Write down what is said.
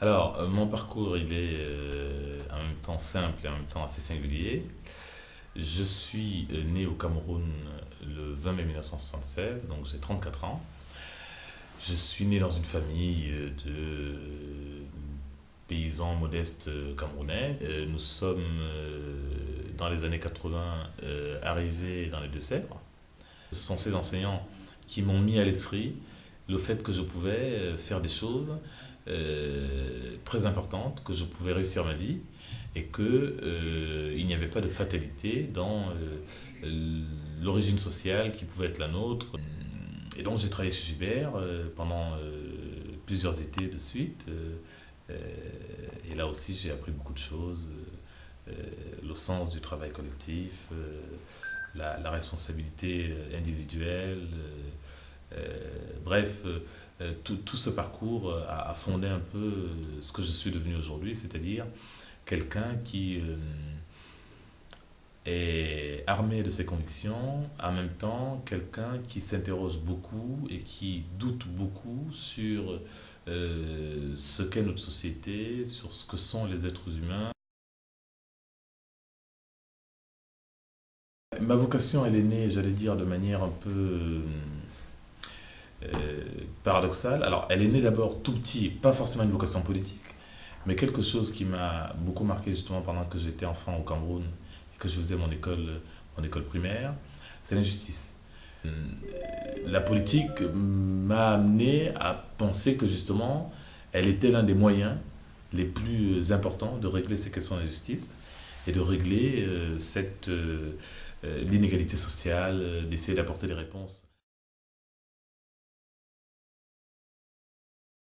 Mon parcours, il est en même temps simple et en même temps assez singulier. Je suis né au Cameroun le 20 mai 1976, donc j'ai 34 ans. Je suis né dans une famille de paysans modestes camerounais. Nous sommes dans les années 80 arrivés dans les Deux-Sèvres. Ce sont ces enseignants qui m'ont mis à l'esprit le fait que je pouvais faire des choses très importantes, que je pouvais réussir ma vie et que il n'y avait pas de fatalité dans l'origine sociale qui pouvait être la nôtre. Et donc j'ai travaillé chez Gibert pendant plusieurs étés de suite. Et là aussi j'ai appris beaucoup de choses, le sens du travail collectif, la responsabilité individuelle. Bref, tout ce parcours a fondé un peu ce que je suis devenu aujourd'hui, c'est-à-dire quelqu'un qui est armé de ses convictions, en même temps quelqu'un qui s'interroge beaucoup et qui doute beaucoup sur ce qu'est notre société, sur ce que sont les êtres humains. Ma vocation, elle est née, j'allais dire, de manière un peu paradoxale. Alors, elle est née d'abord tout petit, pas forcément une vocation politique, mais quelque chose qui m'a beaucoup marqué justement pendant que j'étais enfant au Cameroun et que je faisais mon école primaire, c'est l'injustice. La politique m'a amené à penser que justement, elle était l'un des moyens les plus importants de régler ces questions d'injustice et de régler l'inégalité sociale, d'essayer d'apporter des réponses.